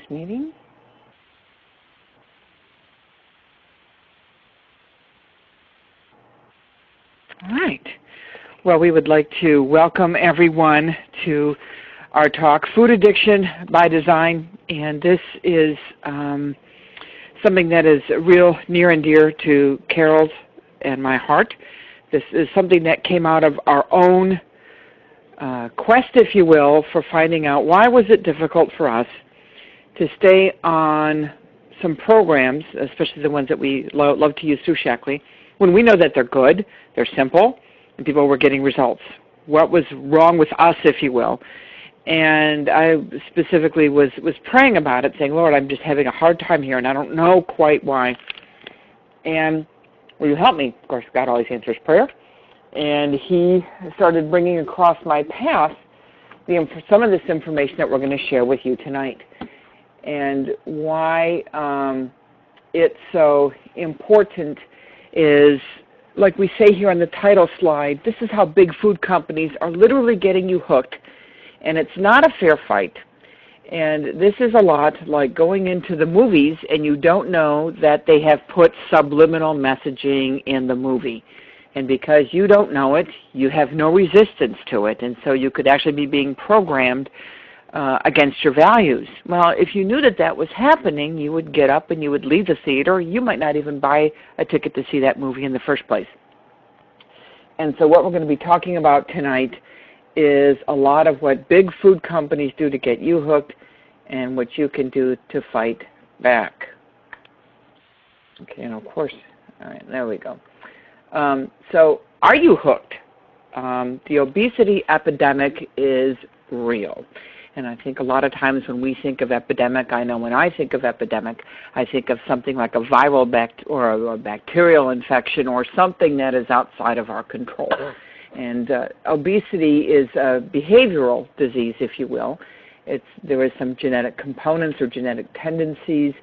meeting. All right. Well, we would like to welcome everyone to our talk, Food Addiction by Design, and this is something that is real near and dear to Carol's and my heart. This is something that came out of our own quest, if you will, for finding out why was it difficult for us to stay on some programs, especially the ones that we love to use through Shackley, when we know that they're good, they're simple, and people were getting results. What was wrong with us, if you will? And I specifically was praying about it, saying, Lord, I'm just having a hard time here, and I don't know quite why. And will you help me? Of course, God always answers prayer. And he started bringing across my path some of this information that we're going to share with you tonight. And why it's so important is, like we say here on the title slide, this is how big food companies are literally getting you hooked. And it's not a fair fight. And this is a lot like going into the movies and you don't know that they have put subliminal messaging in the movie. And because you don't know it, you have no resistance to it. And so you could actually be being programmed against your values. Well, if you knew that that was happening, you would get up and you would leave the theater. You might not even buy a ticket to see that movie in the first place. And so what we're going to be talking about tonight is a lot of what big food companies do to get you hooked and what you can do to fight back. Okay, and of course, all right, there we go. So are you hooked? The obesity epidemic is real. And I think a lot of times when we think of epidemic, I know when I think of epidemic, I think of something like a viral or a bacterial infection or something that is outside of our control. And obesity is a behavioral disease, if you will. There is some genetic components or genetic tendencies,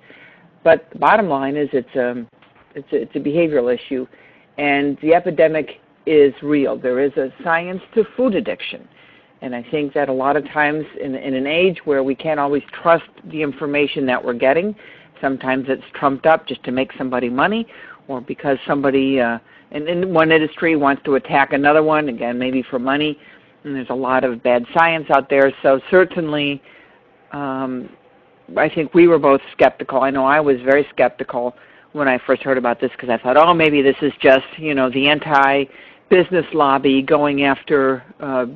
but the bottom line is it's a behavioral issue. And the epidemic is real. There is a science to food addiction. And I think that a lot of times in an age where we can't always trust the information that we're getting, sometimes it's trumped up just to make somebody money or because somebody in one industry wants to attack another one, again, maybe for money. And there's a lot of bad science out there. So certainly I think we were both skeptical. I know I was very skeptical when I first heard about this because I thought, oh, maybe this is just, the anti-business lobby going after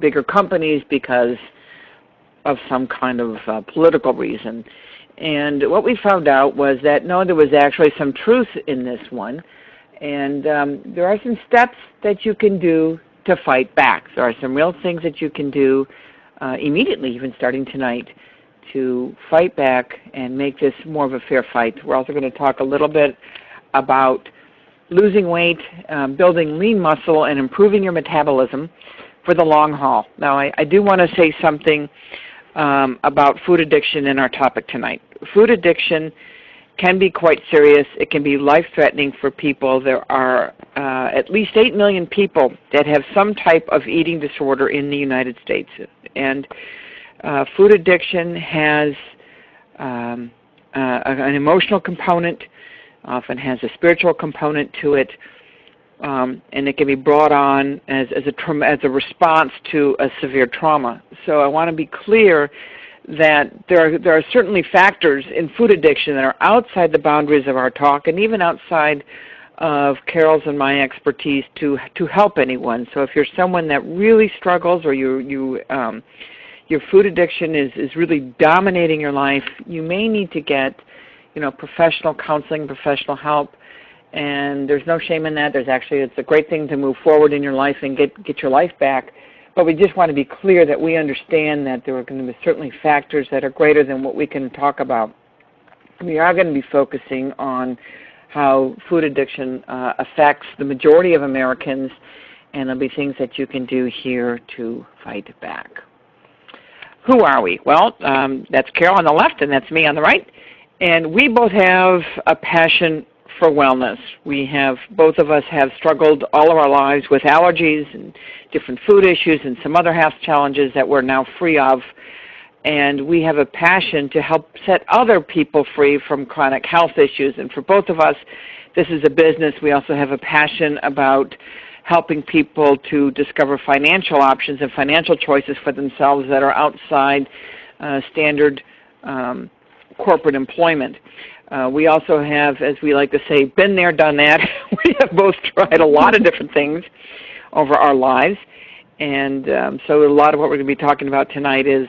bigger companies because of some kind of political reason. And what we found out was that, no, there was actually some truth in this one. And there are some steps that you can do to fight back. There are some real things that you can do immediately, even starting tonight, to fight back and make this more of a fair fight. We're also going to talk a little bit about losing weight, building lean muscle, and improving your metabolism for the long haul. Now, I do want to say something about food addiction in our topic tonight. Food addiction can be quite serious. It can be life-threatening for people. There are at least 8 million people that have some type of eating disorder in the United States. And food addiction has an emotional component, often has a spiritual component to it, and it can be brought on as a response to a severe trauma. So I want to be clear that there are certainly factors in food addiction that are outside the boundaries of our talk and even outside of Carol's and my expertise to help anyone. So if you're someone that really struggles or your food addiction is really dominating your life, you may need to get professional counseling, professional help, and there's no shame in that. It's a great thing to move forward in your life and get your life back. But we just want to be clear that we understand that there are going to be certainly factors that are greater than what we can talk about. We are going to be focusing on how food addiction affects the majority of Americans, and there'll be things that you can do here to fight back. Who are we? Well, that's Carol on the left, and that's me on the right. And we both have a passion for wellness. Both of us have struggled all of our lives with allergies and different food issues and some other health challenges that we're now free of. and we have a passion to help set other people free from chronic health issues. And for both of us, this is a business. We also have a passion about helping people to discover financial options and financial choices for themselves that are outside standard corporate employment. We also have, as we like to say, been there, done that. We have both tried a lot of different things over our lives. And so a lot of what we're going to be talking about tonight is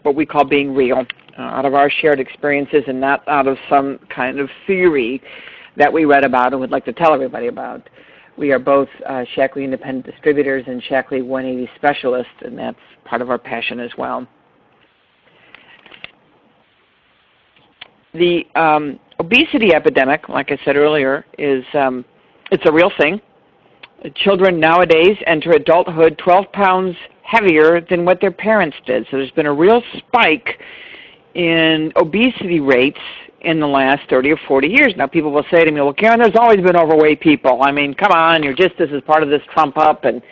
what we call being real, out of our shared experiences and not out of some kind of theory that we read about and would like to tell everybody about. We are both Shaklee independent distributors and Shaklee 180 specialists, and that's part of our passion as well. The obesity epidemic, like I said earlier, is it's a real thing. Children nowadays enter adulthood 12 pounds heavier than what their parents did. So there's been a real spike in obesity rates in the last 30 or 40 years. Now people will say to me, well, Karen, there's always been overweight people. I mean, come on, this is part of this Trump up. And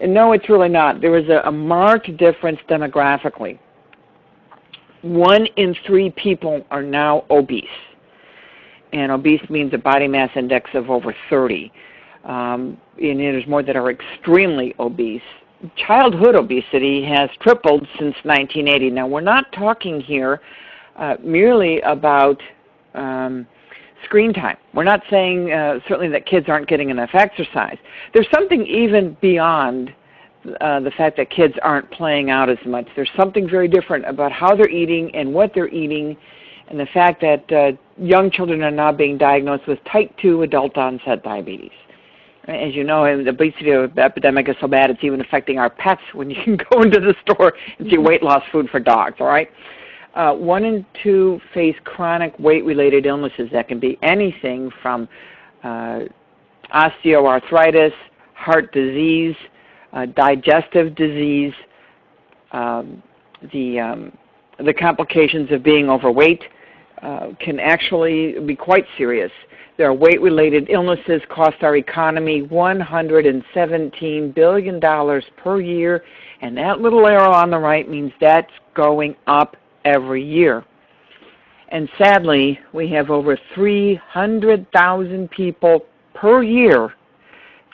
no, it's really not. There is a marked difference demographically. 1 in 3 people are now obese. And obese means a body mass index of over 30. And there's more that are extremely obese. Childhood obesity has tripled since 1980. Now, we're not talking here merely about screen time. We're not saying certainly that kids aren't getting enough exercise. There's something even beyond the fact that kids aren't playing out as much. There's something very different about how they're eating and what they're eating, and the fact that young children are now being diagnosed with type 2 adult onset diabetes. As you know, the obesity epidemic is so bad it's even affecting our pets when you can go into the store and see weight loss food for dogs, all right? 1 in 2 face chronic weight-related illnesses that can be anything from osteoarthritis, heart disease, digestive disease, the complications of being overweight can actually be quite serious. There are weight-related illnesses cost our economy $117 billion per year, and that little arrow on the right means that's going up every year. And sadly, we have over 300,000 people per year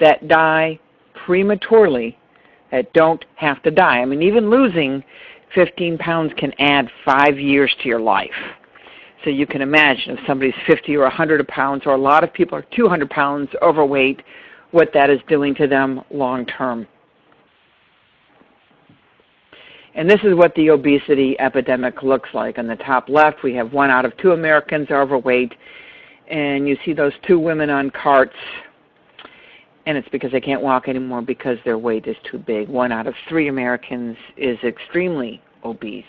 that die prematurely that don't have to die. I mean, even losing 15 pounds can add 5 years to your life. So you can imagine if somebody's 50 or 100 pounds, or a lot of people are 200 pounds overweight, what that is doing to them long term. And this is what the obesity epidemic looks like. On the top left, we have 1 out of 2 Americans are overweight, and you see those 2 women on carts, and it's because they can't walk anymore because their weight is too big. 1 out of 3 Americans is extremely obese.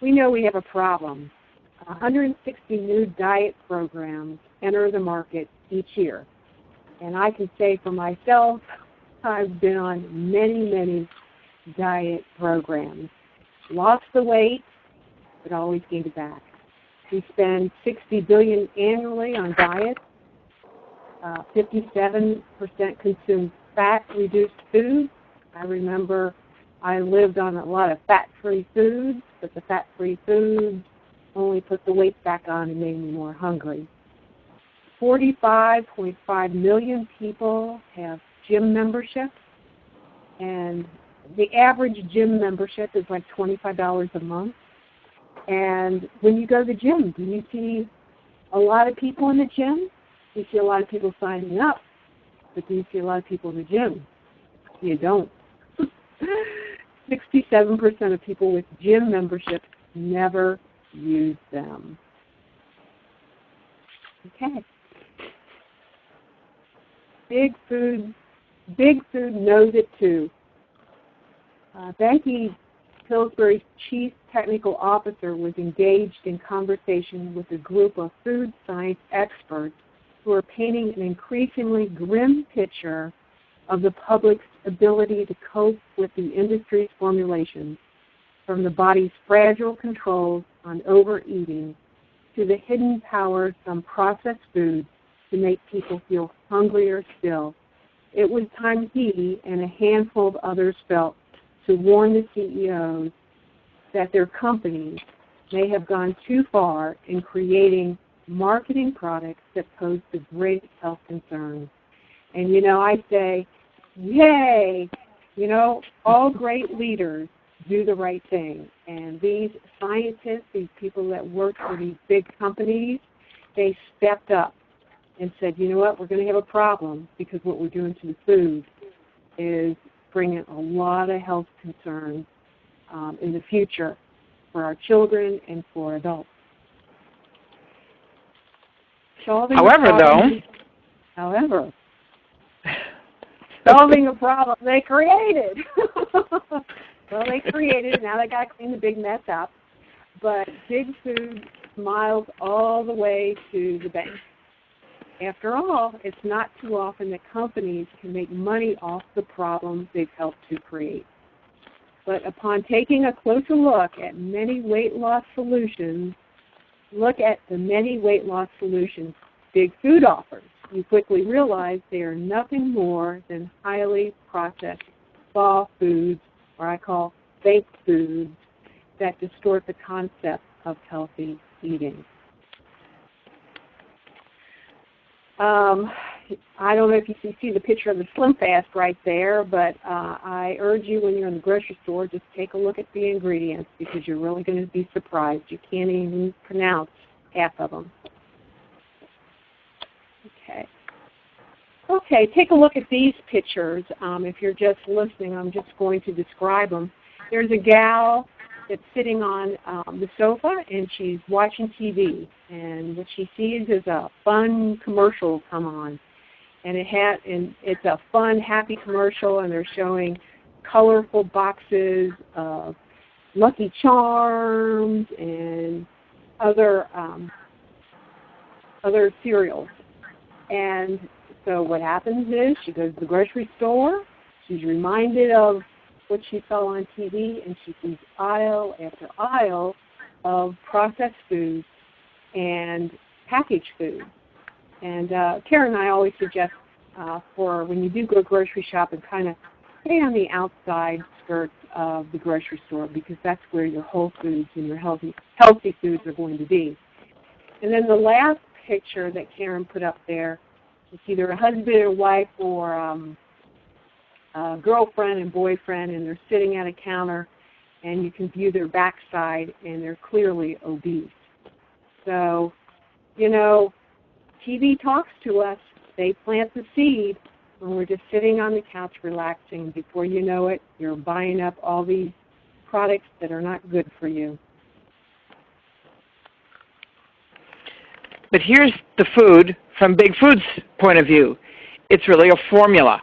We know we have a problem. 160 new diet programs enter the market each year. And I can say for myself, I've been on many diet programs. Lost the weight, but always gained it back. We spend $60 billion annually on diets. 57% consume fat-reduced foods. I remember I lived on a lot of fat-free foods, but the fat-free foods only put the weight back on and made me more hungry. 45.5 million people have gym memberships, and the average gym membership is like $25 a month. And when you go to the gym, do you see a lot of people in the gym? You see a lot of people signing up, but do you see a lot of people in the gym? You don't. 67% of people with gym memberships never use them. Okay. Big food knows it too. Becky Pillsbury's chief technical officer was engaged in conversation with a group of food science experts who are painting an increasingly grim picture of the public's ability to cope with the industry's formulations, from the body's fragile controls on overeating to the hidden power of some processed foods to make people feel hungrier still. it was time he and a handful of others felt to warn the CEOs that their companies may have gone too far in creating marketing products that pose the greatest health concerns. And, you know, I say, yay! You know, all great leaders do the right thing. And these scientists, these people that work for these big companies, they stepped up and said, you know what, we're going to have a problem because what we're doing to the food is bringing a lot of health concerns in the future for our children and for adults. Solving a problem they created. Well, they created it. Now they got to clean the big mess up. But Big Food smiles all the way to the bank. After all, it's not too often that companies can make money off the problems they've helped to create. But upon taking a closer look at many weight loss solutions, Big Food offers, you quickly realize they are nothing more than highly processed raw foods, or I call baked foods, that distort the concept of healthy eating. I don't know if you can see the picture of the Slim Fast right there, but I urge you when you're in the grocery store, just take a look at the ingredients because you're really going to be surprised. You can't even pronounce half of them. Okay, take a look at these pictures. If you're just listening, I'm just going to describe them. There's a gal that's sitting on the sofa, and she's watching TV. And what she sees is a fun commercial come on. And it's a fun, happy commercial, and they're showing colorful boxes of Lucky Charms and other cereals. And so what happens is she goes to the grocery store, she's reminded of what she saw on TV, and she sees aisle after aisle of processed foods and packaged foods. And Karen and I always suggest for when you do go grocery shopping, kind of stay on the outside skirts of the grocery store because that's where your whole foods and your healthy foods are going to be. And then the last picture that Karen put up there, it's either a husband or wife or a girlfriend and boyfriend, and they're sitting at a counter, and you can view their backside, and they're clearly obese. So, you know, TV talks to us. They plant the seed when we're just sitting on the couch relaxing. Before you know it, you're buying up all these products that are not good for you. But here's the food from Big Food's point of view. It's really a formula.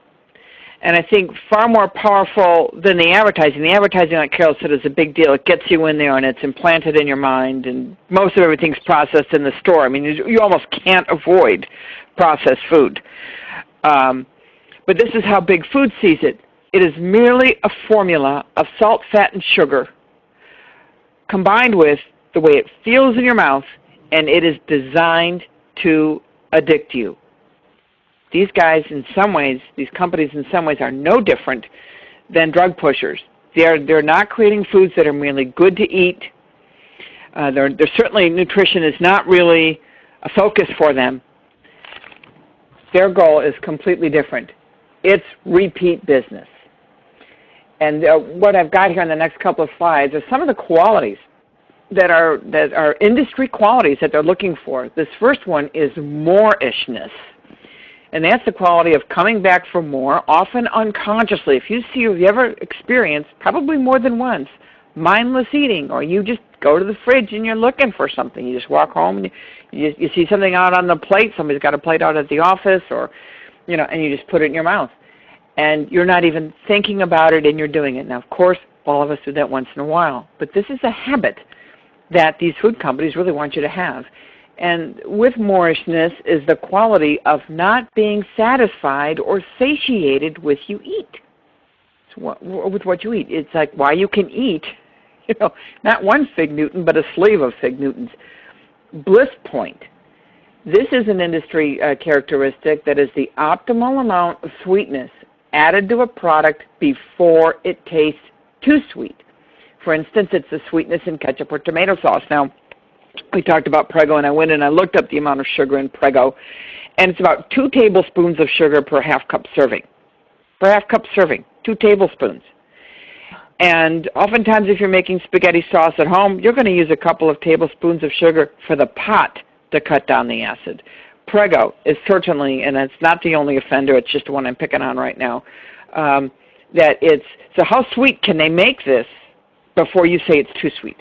And I think far more powerful than the advertising. The advertising, like Carol said, is a big deal. It gets you in there and it's implanted in your mind, and most of everything's processed in the store. I mean, you almost can't avoid processed food. But this is how Big Food sees it. It is merely a formula of salt, fat, and sugar combined with the way it feels in your mouth, and it is designed to addict you. These guys, in some ways, these companies in some ways are no different than drug pushers. They're not creating foods that are merely good to eat. They're certainly, nutrition is not really a focus for them. Their goal is completely different. It's repeat business. And what I've got here on the next couple of slides are some of the qualities that are industry qualities that they're looking for. This first one is more-ishness. And that's the quality of coming back for more, often unconsciously. If you ever experienced, probably more than once, mindless eating, or you just go to the fridge and you're looking for something. You just walk home and you see something out on the plate, somebody's got a plate out at the office, or, and you just put it in your mouth. And you're not even thinking about it and you're doing it. Now, of course, all of us do that once in a while. But this is a habit that these food companies really want you to have. And with moorishness is the quality of not being satisfied or satiated with you eat. With what you eat. It's like why you can eat, not one fig Newton, but a sleeve of fig Newtons. Bliss point. This is an industry characteristic that is the optimal amount of sweetness added to a product before it tastes too sweet. For instance, it's the sweetness in ketchup or tomato sauce. Now, we talked about Prego, and I went and I looked up the amount of sugar in Prego, and it's about 2 tablespoons of sugar per half-cup serving. Per half-cup serving, 2 tablespoons. And oftentimes if you're making spaghetti sauce at home, you're going to use a couple of tablespoons of sugar for the pot to cut down the acid. Prego is certainly, and it's not the only offender, it's just the one I'm picking on right now, so how sweet can they make this before you say it's too sweet?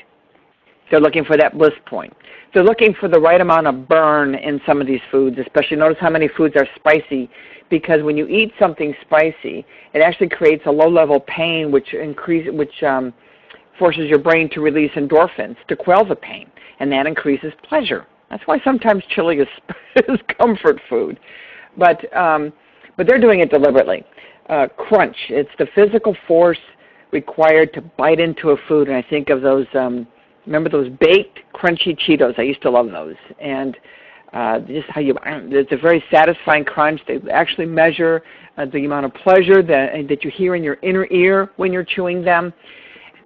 They're looking for that bliss point. They're looking for the right amount of burn in some of these foods, especially notice how many foods are spicy, because when you eat something spicy, it actually creates a low-level pain which forces your brain to release endorphins to quell the pain, and that increases pleasure. That's why sometimes chili is comfort food. But they're doing it deliberately. Crunch, it's the physical force required to bite into a food, and I think of those, remember those baked crunchy Cheetos? I used to love those. And just how it's a very satisfying crunch. They actually measure the amount of pleasure that you hear in your inner ear when you're chewing them,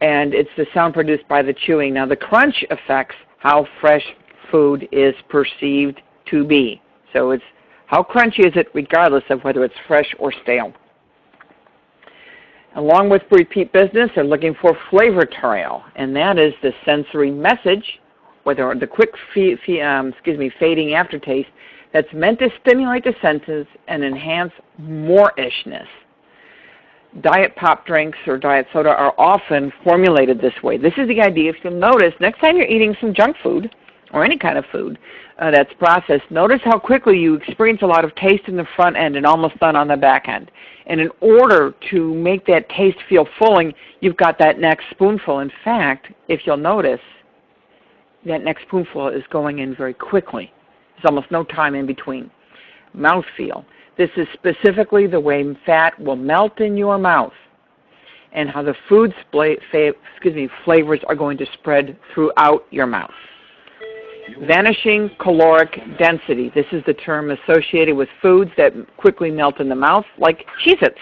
and it's the sound produced by the chewing. Now, the crunch affects how fresh food is perceived to be. So it's how crunchy is it regardless of whether it's fresh or stale. Along with repeat business, they're looking for flavor trail, and that is the sensory message, whether the quick fading aftertaste that's meant to stimulate the senses and enhance more-ishness. Diet pop drinks or diet soda are often formulated this way. This is the idea. If you'll notice, next time you're eating some junk food or any kind of food that's processed, notice how quickly you experience a lot of taste in the front end and almost none on the back end. And in order to make that taste feel filling, you've got that next spoonful. In fact, if you'll notice, that next spoonful is going in very quickly. There's almost no time in between. Mouthfeel. This is specifically the way fat will melt in your mouth and how the food flavors are going to spread throughout your mouth. Vanishing caloric density. This is the term associated with foods that quickly melt in the mouth, like Cheez-Its.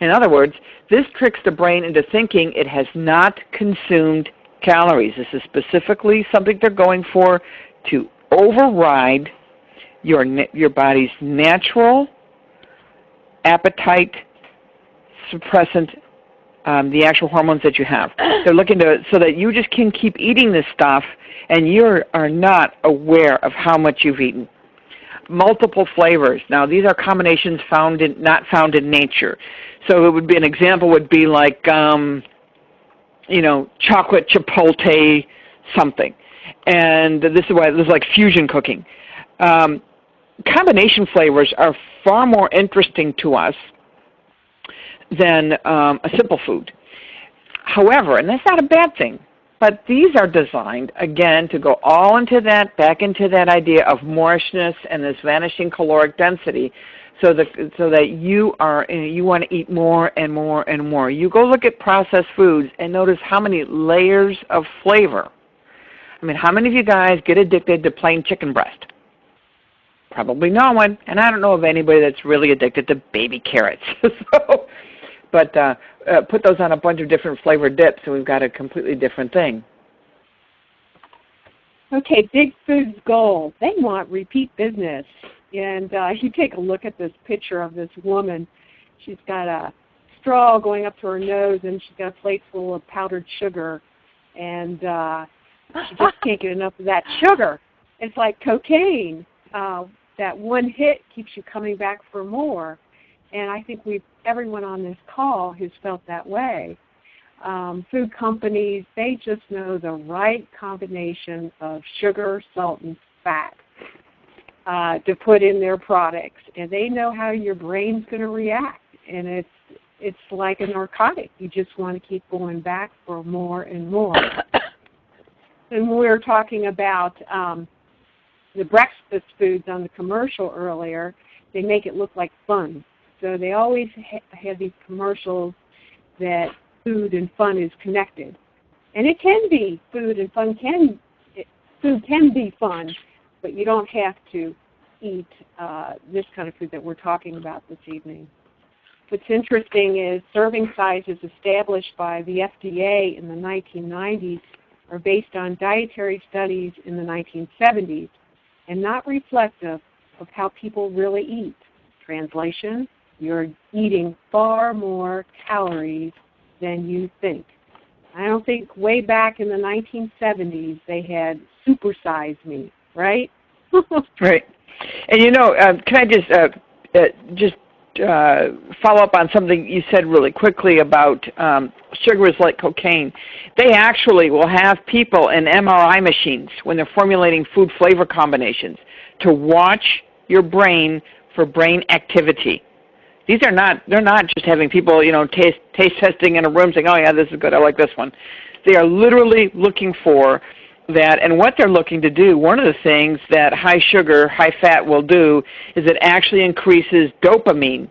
In other words, this tricks the brain into thinking it has not consumed calories. This is specifically something they're going for to override your body's natural appetite suppressant, the actual hormones that you have. They're looking to so that you just can keep eating this stuff and you are not aware of how much you've eaten. Multiple flavors. Now these are combinations not found in nature. So it would be an example would be like chocolate chipotle something, and this is like fusion cooking. Combination flavors are far more interesting to us than a simple food. However, and that's not a bad thing, but these are designed, again, to go all into that, back into that idea of moorishness and this vanishing caloric density, so that you want to eat more and more and more. You go look at processed foods and notice how many layers of flavor. I mean, how many of you guys get addicted to plain chicken breast? Probably no one, and I don't know of anybody that's really addicted to baby carrots. But put those on a bunch of different flavored dips, and we've got a completely different thing. Okay, Big Food's goal. They want repeat business. And you take a look at this picture of this woman. She's got a straw going up to her nose, and she's got a plate full of powdered sugar. And she just can't get enough of that sugar. It's like cocaine. That one hit keeps you coming back for more. And I think everyone on this call has felt that way. Food companies, they just know the right combination of sugar, salt, and fat to put in their products. And they know how your brain's going to react. And it's like a narcotic. You just want to keep going back for more and more. And we were talking about the breakfast foods on the commercial earlier. They make it look like fun. So they always have these commercials that food and fun is connected. And it can be. Food and fun food can be fun, but you don't have to eat this kind of food that we're talking about this evening. What's interesting is serving sizes established by the FDA in the 1990s are based on dietary studies in the 1970s and not reflective of how people really eat. Translation, you're eating far more calories than you think. I don't think way back in the 1970s they had supersized me, right? Right. And can I just follow up on something you said really quickly about sugar is like cocaine. They actually will have people in MRI machines when they're formulating food flavor combinations to watch your brain for brain activity. They're not just having people, taste testing in a room saying, oh yeah, this is good, I like this one. They are literally looking for that, and what they're looking to do, one of the things that high sugar, high fat will do is it actually increases dopamine.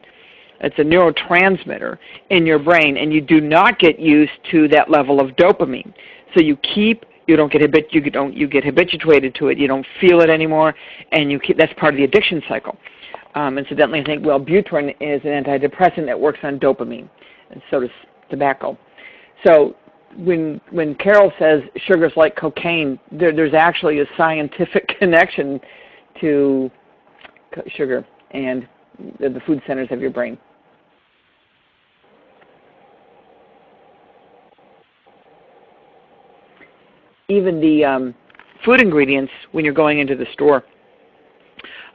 It's a neurotransmitter in your brain, and you do not get used to that level of dopamine. So you get habituated to it. You don't feel it anymore, and that's part of the addiction cycle. Incidentally, I think Wellbutrin is an antidepressant that works on dopamine, and so does tobacco. So when Carol says sugar's like cocaine, there's actually a scientific connection to sugar and the food centers of your brain. Even the food ingredients when you're going into the store,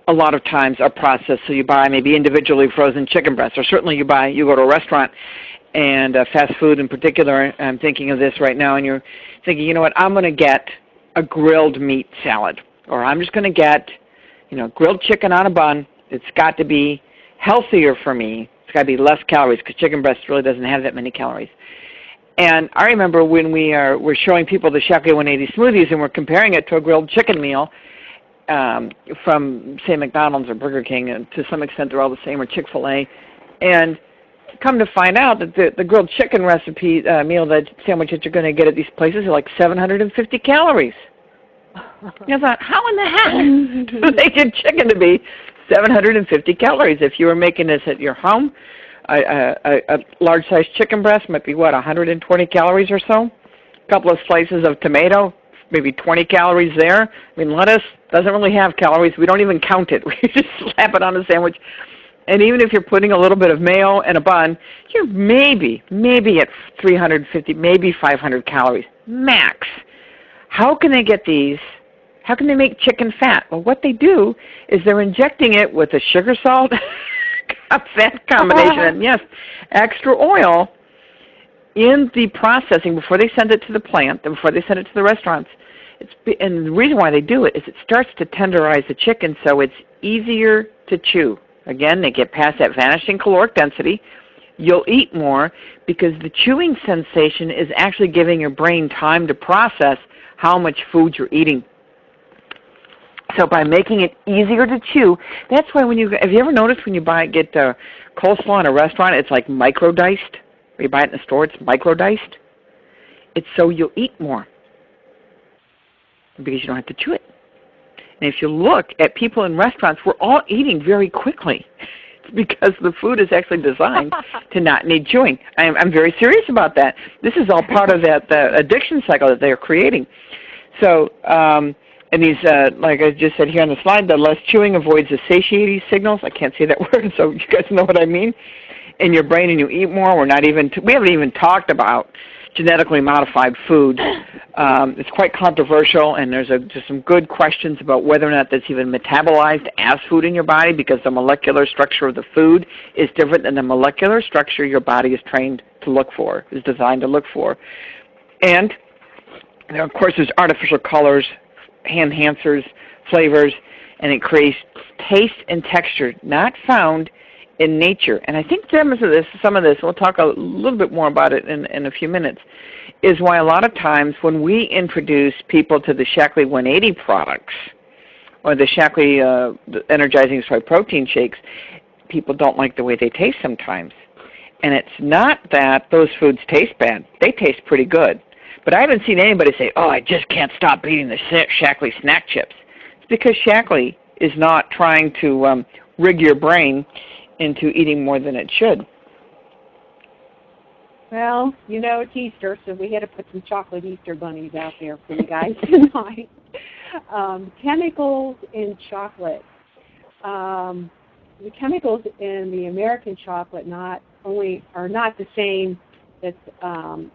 a lot of times are processed. So you buy maybe individually frozen chicken breasts, or certainly you go to a restaurant and fast food in particular. I'm thinking of this right now, and you're thinking, you know what, I'm going to get a grilled meat salad, or I'm just going to get, grilled chicken on a bun. It's got to be healthier for me. It's got to be less calories because chicken breast really doesn't have that many calories. And I remember when we're showing people the Shaklee 180 smoothies and we're comparing it to a grilled chicken meal from, say, McDonald's or Burger King, and to some extent they're all the same, or Chick-fil-A. And come to find out that the grilled chicken recipe meal, that sandwich that you're going to get at these places are like 750 calories. And I thought, how in the heck do they get chicken to be 750 calories? If you were making this at your home, a large-sized chicken breast might be, 120 calories or so? A couple of slices of tomato, maybe 20 calories there. I mean, lettuce doesn't really have calories. We don't even count it. We just slap it on a sandwich. And even if you're putting a little bit of mayo in a bun, you're maybe at 350, maybe 500 calories, max. How can they get these? How can they make chicken fat? Well, what they do is they're injecting it with a sugar salt fat combination, and yes, extra oil in the processing before they send it to the plant and before they send it to the restaurants. And the reason why they do it is it starts to tenderize the chicken so it's easier to chew. Again, they get past that vanishing caloric density. You'll eat more because the chewing sensation is actually giving your brain time to process how much food you're eating. So by making it easier to chew, that's why have you ever noticed when you get coleslaw in a restaurant, it's like micro-diced? Or you buy it in the store, it's micro-diced? It's so you'll eat more because you don't have to chew it. And if you look at people in restaurants, we're all eating very quickly. It's because the food is actually designed to not need chewing. I'm very serious about that. This is all part of the addiction cycle that they're creating. So, and these, like I just said here on the slide, the less chewing avoids the satiety signals. I can't say that word, so you guys know what I mean. In your brain, and you eat more. We haven't even talked about genetically modified food. It's quite controversial, and there's just some good questions about whether or not that's even metabolized as food in your body, because the molecular structure of the food is different than the molecular structure your body is trained to look for, is designed to look for. And of course, there's artificial colors, enhancers, flavors, and it creates taste and texture not found in nature. And I think some of this, we'll talk a little bit more about it in a few minutes, is why a lot of times when we introduce people to the Shaklee 180 products or the Shaklee the energizing soy protein shakes, people don't like the way they taste sometimes. And it's not that those foods taste bad. They taste pretty good. But I haven't seen anybody say, oh, I just can't stop eating the Shaklee snack chips. It's because Shaklee is not trying to rig your brain into eating more than it should. Well, you know, it's Easter, so we had to put some chocolate Easter bunnies out there for you guys tonight. Chemicals in chocolate. The chemicals in the American chocolate are not the same that's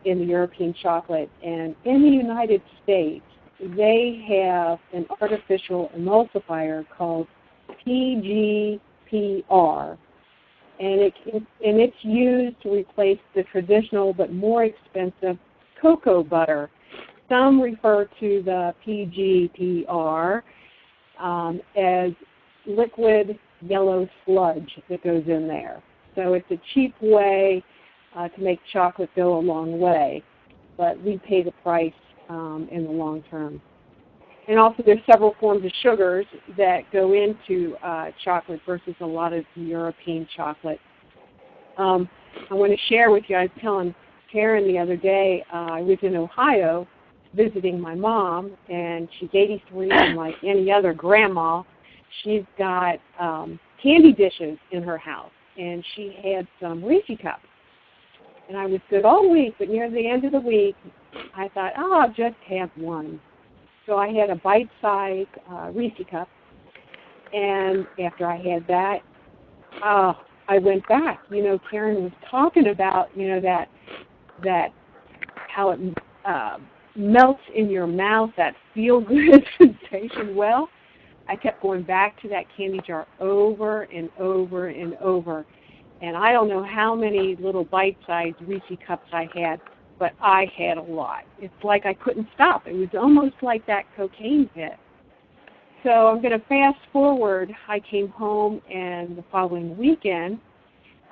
in the European chocolate. And in the United States, they have an artificial emulsifier called PGPR, and it's used to replace the traditional but more expensive cocoa butter. Some refer to the PGPR as liquid yellow sludge that goes in there. So it's a cheap way to make chocolate go a long way, but we pay the price in the long term. And also there's several forms of sugars that go into chocolate versus a lot of European chocolate. I want to share with you, I was telling Karen the other day, I was in Ohio visiting my mom, and she's 83, and like any other grandma, she's got candy dishes in her house, and she had some Reese cups. And I was good all week, but near the end of the week, I thought, oh, I'll just have one. So I had a bite-sized Reese cup, and after I had that, I went back. You know, Karen was talking about, you know, that how it melts in your mouth, that feel-good sensation. Well, I kept going back to that candy jar over and over and over. And I don't know how many little bite-sized Reese cups I had, but I had a lot. It's like I couldn't stop. It was almost like that cocaine hit. So I'm going to fast forward. I came home, and the following weekend,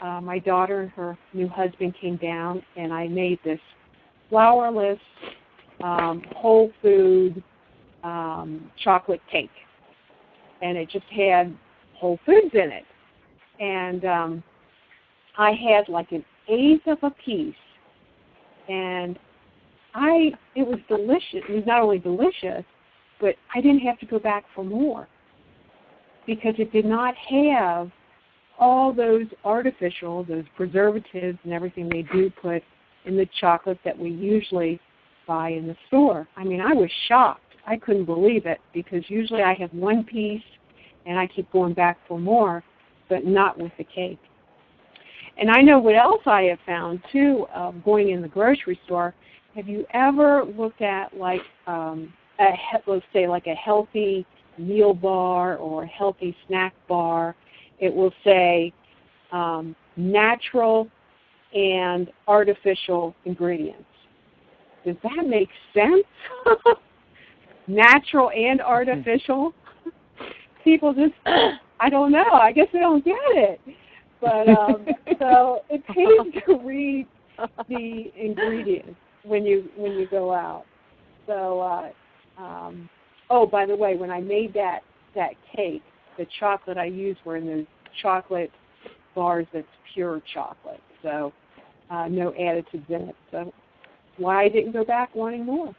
my daughter and her new husband came down, and I made this flourless, whole food chocolate cake. And it just had whole foods in it. And I had like an eighth of a piece, and it was delicious. It was not only delicious, but I didn't have to go back for more because it did not have all those those preservatives and everything they do put in the chocolate that we usually buy in the store. I mean, I was shocked. I couldn't believe it because usually I have one piece and I keep going back for more, but not with the cake. And I know what else I have found, too, going in the grocery store. Have you ever looked at, like, let's say, like a healthy meal bar or a healthy snack bar? It will say natural and artificial ingredients. Does that make sense? Natural and artificial? People just, I don't know. I guess they don't get it. But so it pays to read the ingredients when you go out. So, oh, by the way, when I made that cake, the chocolate I used were in those chocolate bars that's pure chocolate. So no additives in it. So why I didn't go back wanting more.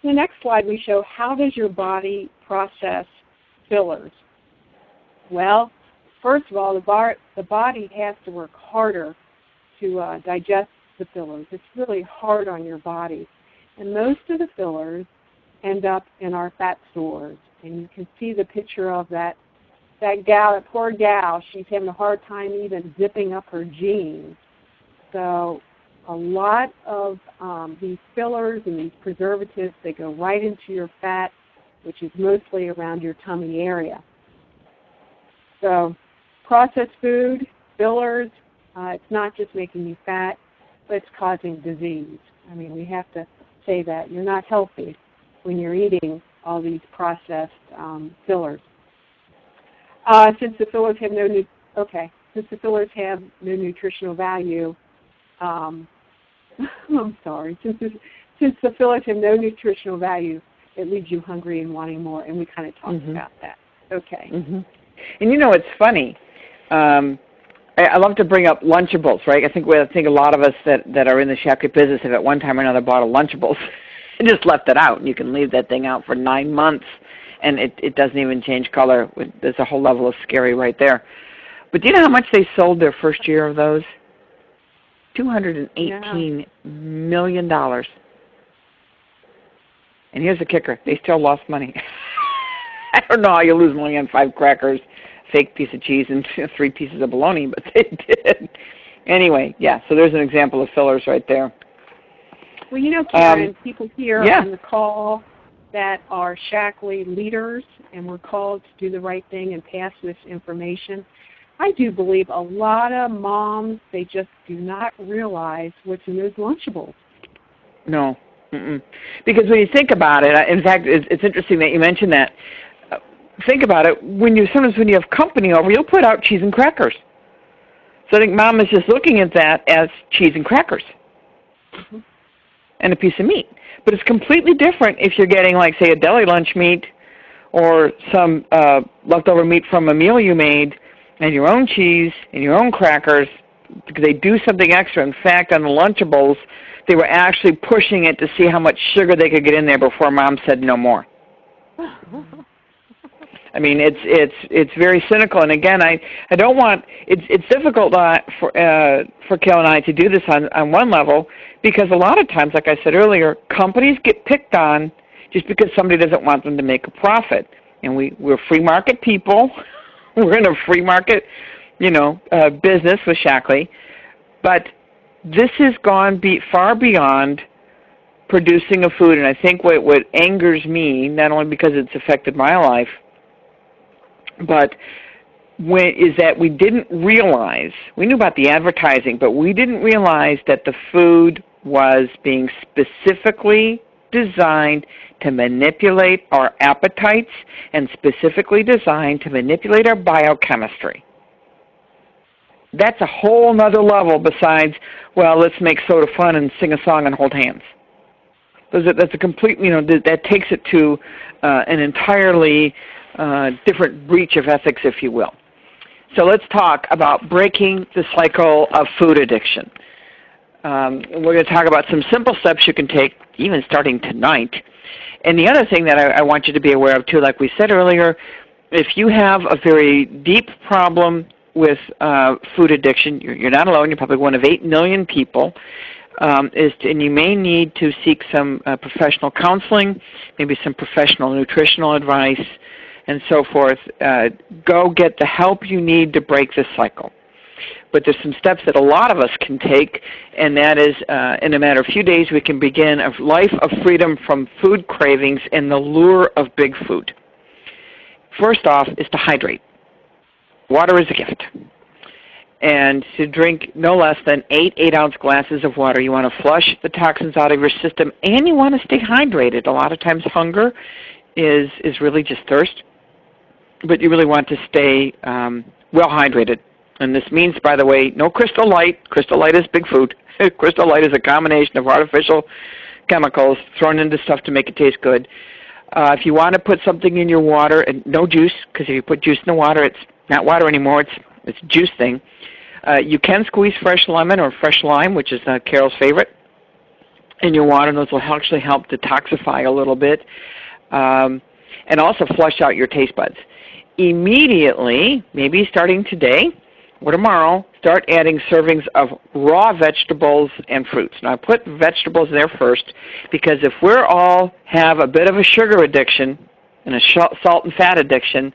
The next slide we show how does your body process fillers. Well, first of all, the body has to work harder to digest the fillers. It's really hard on your body. And most of the fillers end up in our fat stores. And you can see the picture of that gal, that poor gal. She's having a hard time even zipping up her jeans. So a lot of these fillers and these preservatives, they go right into your fat, which is mostly around your tummy area. So processed food, fillers, it's not just making you fat, but it's causing disease. I mean, we have to say that. You're not healthy when you're eating all these processed fillers. Since the fillers have no nutritional value, I'm sorry. Since the fillers have no nutritional value, it leaves you hungry and wanting more, and we kind of talked about that. Okay. Mm-hmm. And you know, it's funny. I love to bring up Lunchables, right? I think a lot of us that are in the chocolate business have at one time or another bought a Lunchables and just left it out. You can leave that thing out for 9 months, and it doesn't even change color. There's a whole level of scary right there. But do you know how much they sold their first year of those? $218 million. And here's the kicker. They still lost money. I don't know how you lose money on 5 crackers, fake piece of cheese, and 3 pieces of bologna, but they did. Anyway, yeah, so there's an example of fillers right there. Well, you know, Karen, people here on the call that are Shaklee leaders, and we're called to do the right thing and pass this information. I do believe a lot of moms, they just do not realize what's in those Lunchables. No. Mm-mm. Because when you think about it, in fact, it's interesting that you mentioned that. Think about it. Sometimes when you have company over, you'll put out cheese and crackers. So I think Mom is just looking at that as cheese and crackers and a piece of meat. But it's completely different if you're getting, like, say, a deli lunch meat or some leftover meat from a meal you made and your own cheese and your own crackers, because they do something extra. In fact, on the Lunchables, they were actually pushing it to see how much sugar they could get in there before Mom said no more. I mean, it's very cynical. And again, I don't want it's difficult for Kel and I to do this on one level, because a lot of times, like I said earlier, companies get picked on just because somebody doesn't want them to make a profit. And we're free market people. We're in a free market, business with Shaklee, but this has gone far beyond producing a food. And I think what angers me, not only because it's affected my life, but is that we didn't realize, we knew about the advertising, but we didn't realize that the food was being specifically designed to manipulate our appetites and specifically designed to manipulate our biochemistry. That's a whole nother level besides, well, let's make soda fun and sing a song and hold hands. That's a complete, that takes it to an entirely different breach of ethics, if you will. So let's talk about breaking the cycle of food addiction. We're going to talk about some simple steps you can take, even starting tonight. And the other thing that I want you to be aware of, too, like we said earlier, if you have a very deep problem with food addiction, you're not alone. You're probably one of 8 million people. And you may need to seek some professional counseling, maybe some professional nutritional advice, and so forth. Go get the help you need to break this cycle. But there's some steps that a lot of us can take, and that is, in a matter of a few days, we can begin a life of freedom from food cravings and the lure of big food. First off is to hydrate. Water is a gift. And to drink no less than 8 8-ounce glasses of water. You want to flush the toxins out of your system, and you want to stay hydrated. A lot of times hunger is really just thirst, but you really want to stay well hydrated. And this means, by the way, no Crystal Light. Crystal Light is big food. Crystal Light is a combination of artificial chemicals thrown into stuff to make it taste good. If you want to put something in your water, and no juice, because if you put juice in the water, it's not water anymore, it's a juice thing. You can squeeze fresh lemon or fresh lime, which is Carol's favorite, in your water, and those will actually help detoxify a little bit, and also flush out your taste buds. Immediately, maybe starting today or tomorrow, start adding servings of raw vegetables and fruits. Now, I put vegetables there first because if we all have a bit of a sugar addiction and a salt and fat addiction,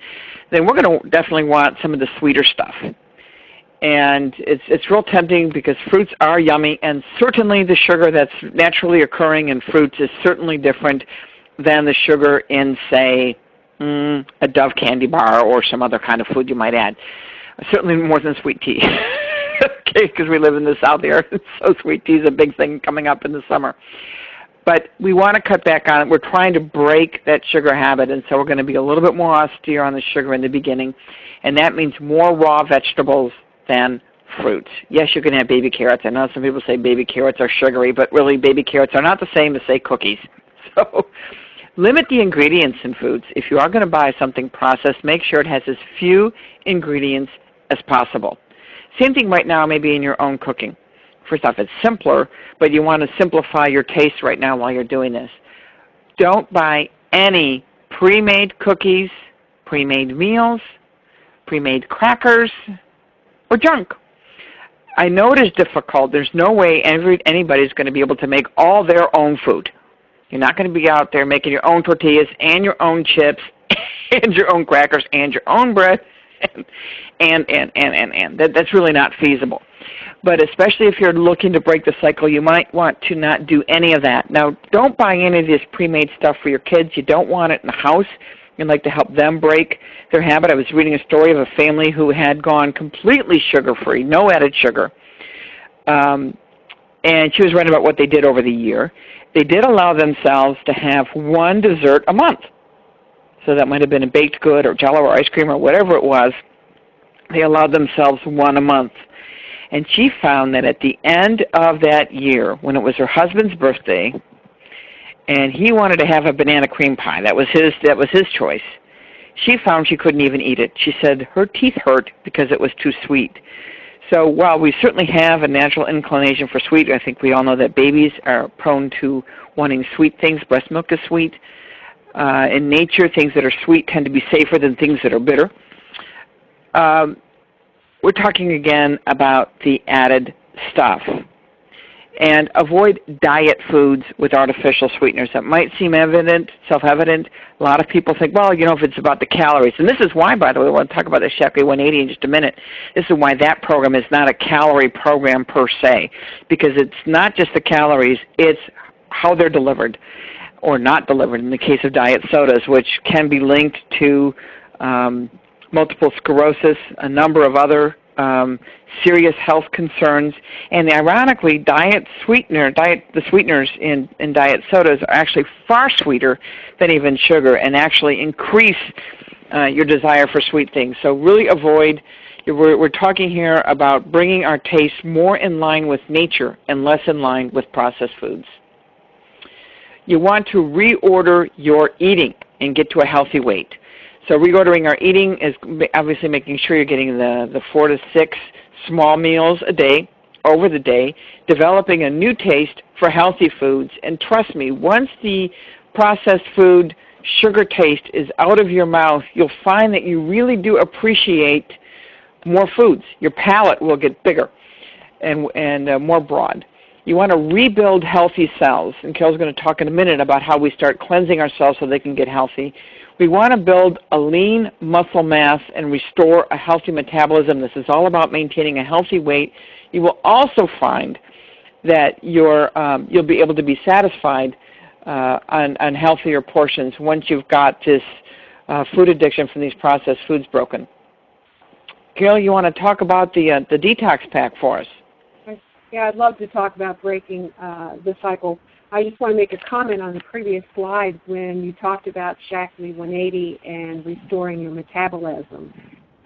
then we're going to definitely want some of the sweeter stuff. And it's real tempting because fruits are yummy, and certainly the sugar that's naturally occurring in fruits is certainly different than the sugar in, say, a Dove candy bar or some other kind of food you might add. Certainly more than sweet tea, okay, because we live in the South here, so sweet tea is a big thing coming up in the summer. But we want to cut back on it. We're trying to break that sugar habit, and so we're going to be a little bit more austere on the sugar in the beginning, and that means more raw vegetables than fruits. Yes, you can have baby carrots. I know some people say baby carrots are sugary, but really baby carrots are not the same as, say, cookies. So limit the ingredients in foods. If you are going to buy something processed, make sure it has as few ingredients as possible. Same thing right now maybe in your own cooking. First off, it's simpler, but you want to simplify your taste right now while you're doing this. Don't buy any pre-made cookies, pre-made meals, pre-made crackers, or junk. I know it is difficult. There's no way anybody's going to be able to make all their own food. You're not going to be out there making your own tortillas and your own chips and your own crackers and your own bread and. That's really not feasible. But especially if you're looking to break the cycle, you might want to not do any of that. Now, don't buy any of this pre-made stuff for your kids. You don't want it in the house. You'd like to help them break their habit. I was reading a story of a family who had gone completely sugar-free, no added sugar. And she was writing about what they did over the year. They did allow themselves to have one dessert a month. So that might have been a baked good or Jell-O or ice cream or whatever it was. They allowed themselves one a month. And she found that at the end of that year, when it was her husband's birthday, and he wanted to have a banana cream pie, that was his choice, she found she couldn't even eat it. She said her teeth hurt because it was too sweet. So while we certainly have a natural inclination for sweet, I think we all know that babies are prone to wanting sweet things. Breast milk is sweet. In nature, things that are sweet tend to be safer than things that are bitter. We're talking again about the added stuff. And avoid diet foods with artificial sweeteners. That might seem self-evident. A lot of people think, well, if it's about the calories. And this is why, by the way, I want to talk about the Shaklee 180 in just a minute. This is why that program is not a calorie program per se. Because it's not just the calories, it's how they're delivered or not delivered in the case of diet sodas, which can be linked to multiple sclerosis, a number of other serious health concerns. And ironically, the sweeteners in diet sodas are actually far sweeter than even sugar and actually increase your desire for sweet things. So really avoid, we're talking here about bringing our taste more in line with nature and less in line with processed foods. You want to reorder your eating and get to a healthy weight. So reordering our eating is obviously making sure you're getting the 4 to 6 small meals a day, over the day, developing a new taste for healthy foods. And trust me, once the processed food sugar taste is out of your mouth, you'll find that you really do appreciate more foods. Your palate will get bigger and more broad. You want to rebuild healthy cells. And Carol's going to talk in a minute about how we start cleansing our cells so they can get healthy. We want to build a lean muscle mass and restore a healthy metabolism. This is all about maintaining a healthy weight. You will also find that you'll be able to be satisfied on healthier portions once you've got this food addiction from these processed foods broken. Carol, you want to talk about the detox pack for us? Yeah, I'd love to talk about breaking the cycle. I just want to make a comment on the previous slide when you talked about Shaklee 180 and restoring your metabolism.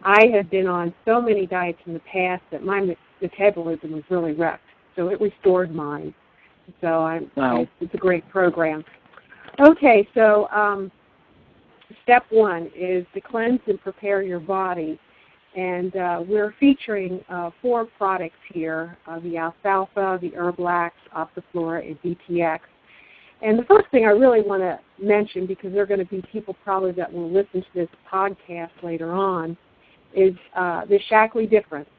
I have been on so many diets in the past that my metabolism was really wrecked, so it restored mine. So it's a great program. Okay, so step 1 is to cleanse and prepare your body. And we're featuring 4 products here, the alfalfa, the Herblax, Optiflora, and DTX. And the first thing I really want to mention, because there are going to be people probably that will listen to this podcast later on, is the Shaklee difference.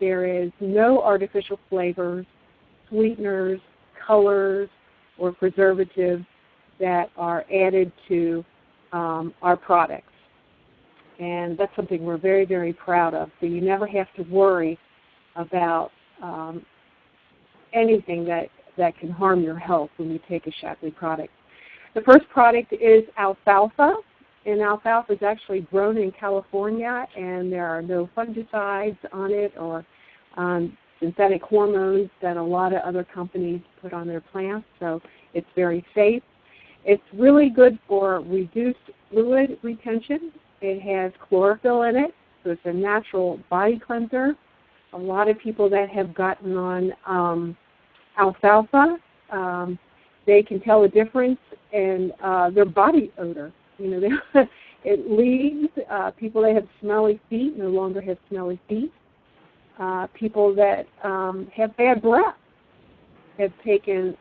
There is no artificial flavors, sweeteners, colors, or preservatives that are added to our products. And that's something we're very, very proud of. So you never have to worry about anything that can harm your health when you take a Shaklee product. The first product is alfalfa, and alfalfa is actually grown in California, and there are no fungicides on it or synthetic hormones that a lot of other companies put on their plants, so it's very safe. It's really good for reduced fluid retention. It has chlorophyll in it, so it's a natural body cleanser. A lot of people that have gotten on alfalfa, they can tell a difference in their body odor. It leaves people that have smelly feet no longer have smelly feet. People that have bad breath have taken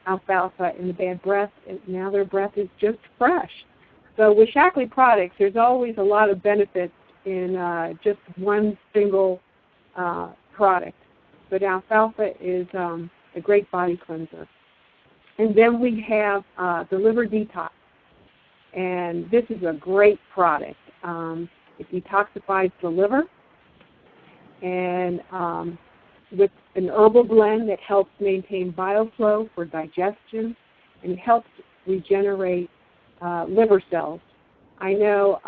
alfalfa in the bad breath, and now their breath is just fresh. So with Shaklee products, there's always a lot of benefits in just one single product. But alfalfa is a great body cleanser. And then we have the liver detox. And this is a great product. It detoxifies the liver, and with an herbal blend that helps maintain bile flow for digestion, and it helps regenerate liver cells. I know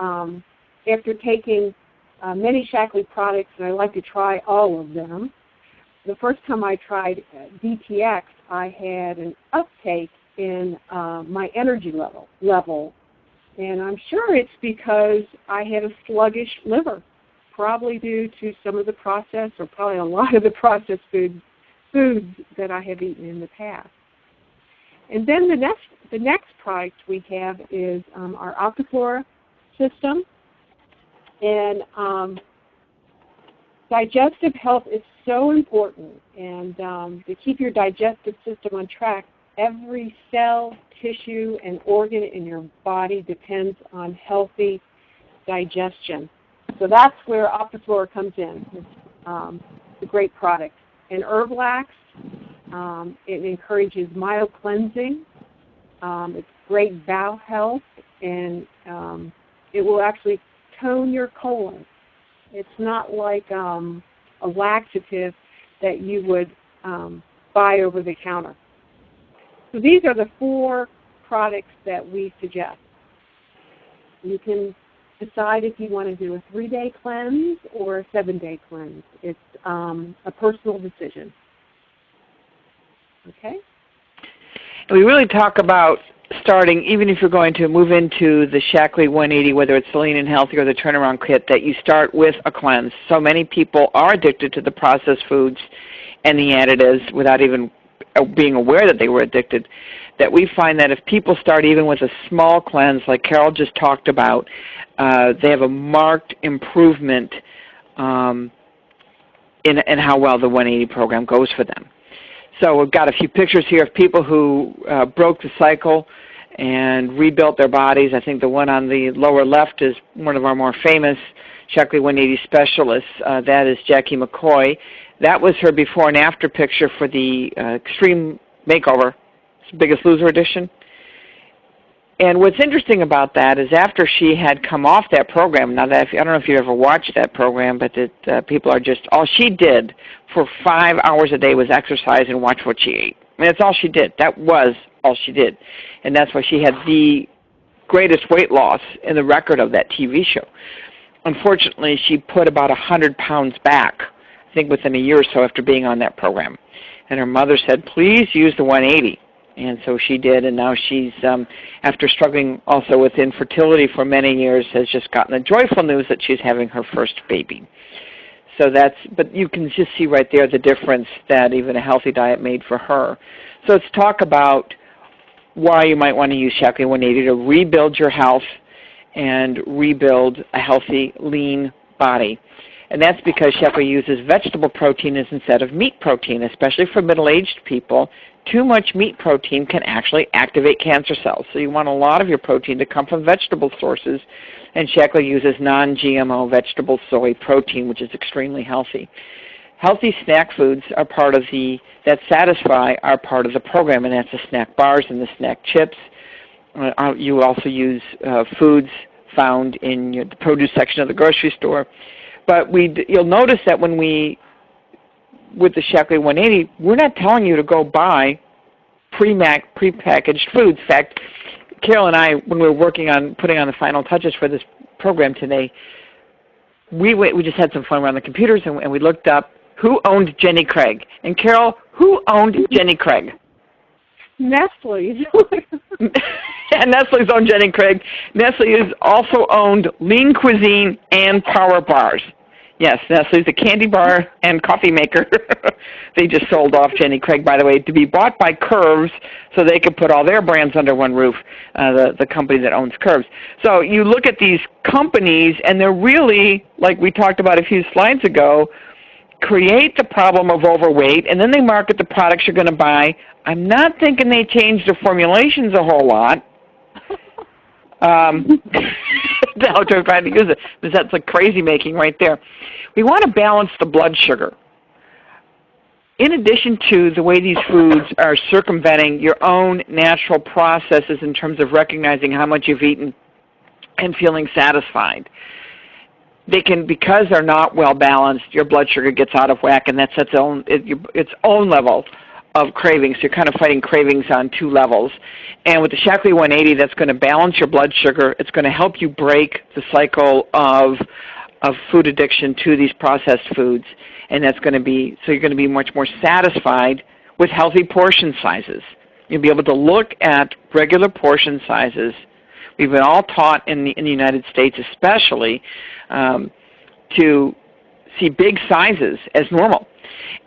after taking many Shaklee products, and I like to try all of them, the first time I tried DTX, I had an uptake in my energy level. And I'm sure it's because I had a sluggish liver, probably due to some of the processed, or probably a lot of the processed foods that I have eaten in the past. And then the next product we have is our Octaflora system. And digestive health is so important, and to keep your digestive system on track, every cell, tissue, and organ in your body depends on healthy digestion. So that's where Octaflora comes in. It's a great product. And Herblax, it encourages myocleansing. It's great bowel health, and it will actually tone your colon. It's not like a laxative that you would buy over the counter. So these are the 4 products that we suggest. You can decide if you want to do a 3-day cleanse or a 7-day cleanse. It's a personal decision. Okay? We really talk about starting, even if you're going to move into the Shaklee 180, whether it's the Lean and Healthy or the Turnaround Kit, that you start with a cleanse. So many people are addicted to the processed foods and the additives without even being aware that they were addicted, that we find that if people start even with a small cleanse, like Carol just talked about, they have a marked improvement in how well the 180 program goes for them. So we've got a few pictures here of people who broke the cycle and rebuilt their bodies. I think the one on the lower left is one of our more famous Shaklee 180 specialists. That is Jackie McCoy. That was her before and after picture for the Extreme Makeover, Biggest Loser edition. And what's interesting about that is after she had come off that program, now that I don't know if you ever watched that program, but that people are just, all she did for 5 hours a day was exercise and watch what she ate. I mean, that's all she did. That was all she did. And that's why she had the greatest weight loss in the record of that TV show. Unfortunately, she put about 100 pounds back, I think within a year or so after being on that program. And her mother said, please use the 180. And so she did, and now she's, after struggling also with infertility for many years, has just gotten the joyful news that she's having her first baby. So that's, but you can just see right there the difference that even a healthy diet made for her. So let's talk about why you might want to use Shaklee 180 to rebuild your health and rebuild a healthy, lean body. And that's because Shaklee uses vegetable protein instead of meat protein, especially for middle-aged people. Too much meat protein can actually activate cancer cells. So you want a lot of your protein to come from vegetable sources, and Shaklee uses non-GMO vegetable soy protein, which is extremely healthy. Healthy snack foods are part of that satisfy are part of the program, and that's the snack bars and the snack chips. You also use foods found in the produce section of the grocery store. But you'll notice that when with the Shaklee 180, we're not telling you to go buy prepackaged foods. In fact, Carol and I, when we were working on putting on the final touches for this program today, we just had some fun around the computers, and we looked up who owned Jenny Craig. And Carol, who owned Jenny Craig? Nestle. Yeah, Nestle's owned Jenny Craig. Nestle has also owned Lean Cuisine and Power Bars. Yes, Nestle's a candy bar and coffee maker. They just sold off Jenny Craig, by the way, to be bought by Curves so they could put all their brands under one roof, the company that owns Curves. So you look at these companies, and they're really, like we talked about a few slides ago, create the problem of overweight, and then they market the products you're going to buy. I'm not thinking they changed the formulations a whole lot. Now I'm trying to use it, because that's like crazy making right there. We want to balance the blood sugar. In addition to the way these foods are circumventing your own natural processes in terms of recognizing how much you've eaten and feeling satisfied, they can, because they're not well balanced, your blood sugar gets out of whack, and that sets its own level of cravings. So you're kind of fighting cravings on two levels. And with the Shaklee 180, that's going to balance your blood sugar. It's going to help you break the cycle of food addiction to these processed foods. And that's going to be, so you're going to be much more satisfied with healthy portion sizes. You'll be able to look at regular portion sizes. We've been all taught in the United States especially to see big sizes as normal.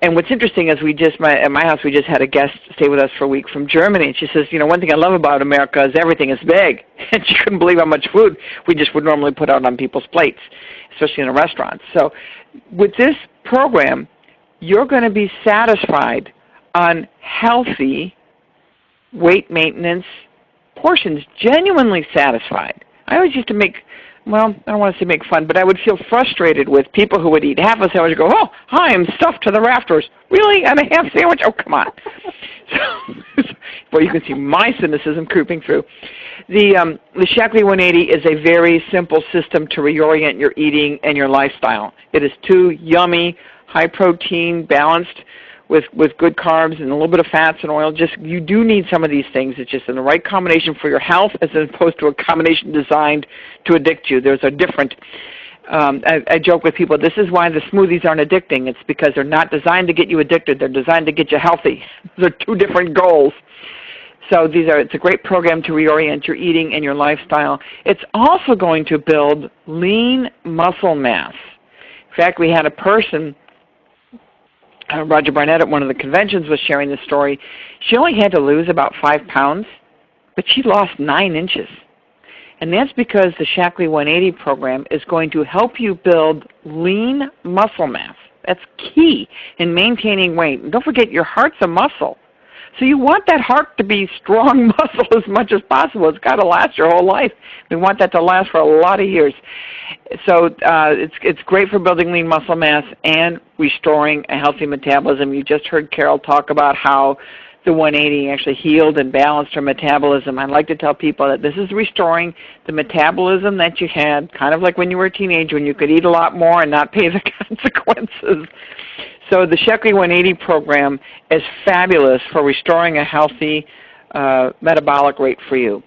And what's interesting is at my house, we just had a guest stay with us for a week from Germany, and she says, one thing I love about America is everything is big. And she couldn't believe how much food we just would normally put out on people's plates, especially in a restaurant. So with this program, you're going to be satisfied on healthy weight maintenance portions, genuinely satisfied. I always used to I don't want to say make fun, but I would feel frustrated with people who would eat half a sandwich and go, oh, hi, I'm stuffed to the rafters. Really? And a half sandwich? Oh, come on. Well, you can see my cynicism creeping through. The Shaklee 180 is a very simple system to reorient your eating and your lifestyle. It is two yummy, high-protein, balanced, with good carbs and a little bit of fats and oil. You do need some of these things. It's just in the right combination for your health as opposed to a combination designed to addict you. There's a different, I joke with people, this is why the smoothies aren't addicting. It's because they're not designed to get you addicted. They're designed to get you healthy. They're two different goals. So it's a great program to reorient your eating and your lifestyle. It's also going to build lean muscle mass. In fact, we had a person, Roger Barnett at one of the conventions was sharing this story. She only had to lose about 5 pounds, but she lost 9 inches. And that's because the Shaklee 180 program is going to help you build lean muscle mass. That's key in maintaining weight. And don't forget, your heart's a muscle. So you want that heart to be strong muscle as much as possible. It's got to last your whole life. We want that to last for a lot of years. So it's great for building lean muscle mass and restoring a healthy metabolism. You just heard Carol talk about how the 180 actually healed and balanced her metabolism. I like to tell people that this is restoring the metabolism that you had, kind of like when you were a teenager when you could eat a lot more and not pay the consequences. So the Shaklee 180 program is fabulous for restoring a healthy metabolic rate for you.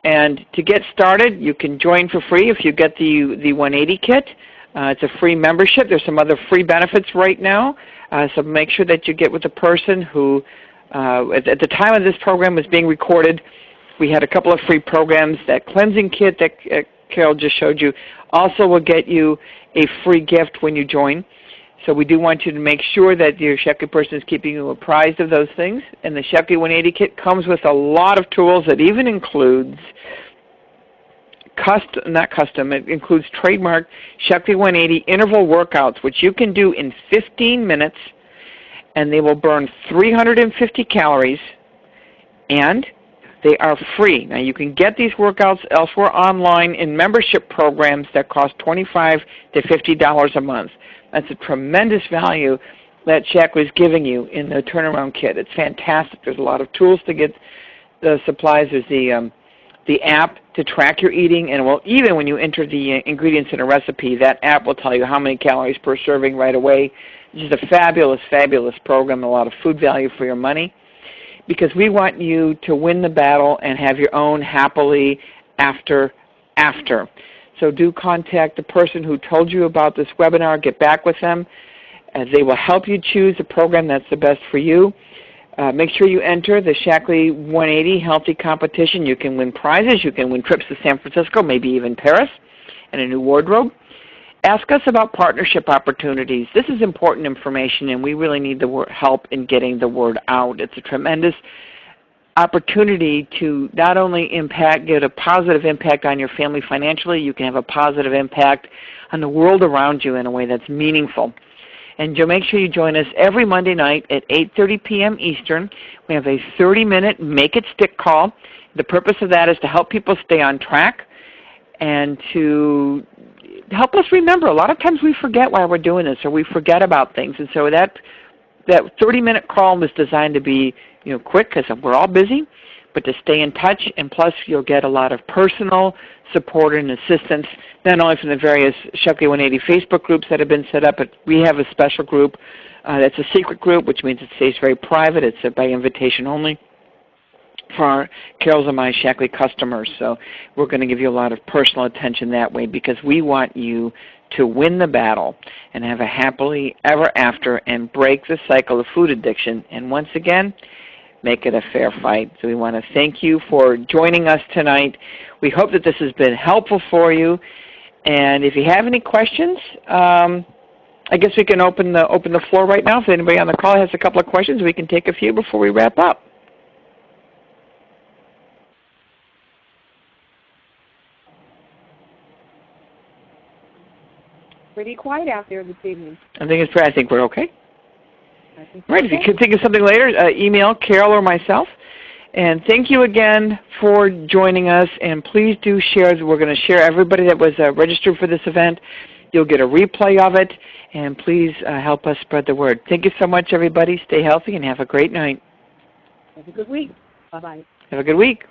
And to get started, you can join for free if you get the 180 kit. It's a free membership. There's some other free benefits right now. So make sure that you get with the person who, at the time of this program was being recorded, we had a couple of free programs. That cleansing kit that Carol just showed you also will get you a free gift when you join. So we do want you to make sure that your Shaklee person is keeping you apprised of those things. And the Shaklee 180 kit comes with a lot of tools that even includes it includes trademark Shaklee 180 interval workouts, which you can do in 15 minutes, and they will burn 350 calories, and they are free. Now, you can get these workouts elsewhere online in membership programs that cost $25 to $50 a month. That's a tremendous value that Shaklee is giving you in the turnaround kit. It's fantastic. There's a lot of tools to get the supplies. There's the app to track your eating, and even when you enter the ingredients in a recipe, that app will tell you how many calories per serving right away. It's just a fabulous, fabulous program, a lot of food value for your money, because we want you to win the battle and have your own happily after. So do contact the person who told you about this webinar. Get back with them. They will help you choose a program that's the best for you. Make sure you enter the Shaklee 180 Healthy Competition. You can win prizes. You can win trips to San Francisco, maybe even Paris, and a new wardrobe. Ask us about partnership opportunities. This is important information, and we really need the help in getting the word out. It's a tremendous opportunity to not only get a positive impact on your family financially, you can have a positive impact on the world around you in a way that's meaningful. And make sure you join us every Monday night at 8:30 p.m. Eastern. We have a 30-minute Make It Stick call. The purpose of that is to help people stay on track and to help us remember. A lot of times we forget why we're doing this, or we forget about things. And so that 30-minute call was designed to be quick, because we're all busy, but to stay in touch. And plus, you'll get a lot of personal support and assistance, not only from the various Shakti 180 Facebook groups that have been set up, but we have a special group that's a secret group, which means it stays very private. It's by invitation only for our Carol's and my Shakti customers. So we're going to give you a lot of personal attention that way, because we want you to win the battle and have a happily ever after and break the cycle of food addiction. And once again, make it a fair fight. So we want to thank you for joining us tonight. We hope that this has been helpful for you. And if you have any questions, I guess we can open the floor right now. If anybody on the call has a couple of questions, we can take a few before we wrap up. Pretty quiet out there this evening. I think we're okay. Right. Okay. If you can think of something later, email Carol or myself. And thank you again for joining us. And please do share. We're going to share everybody that was registered for this event. You'll get a replay of it. And please help us spread the word. Thank you so much, everybody. Stay healthy and have a great night. Have a good week. Bye-bye. Have a good week.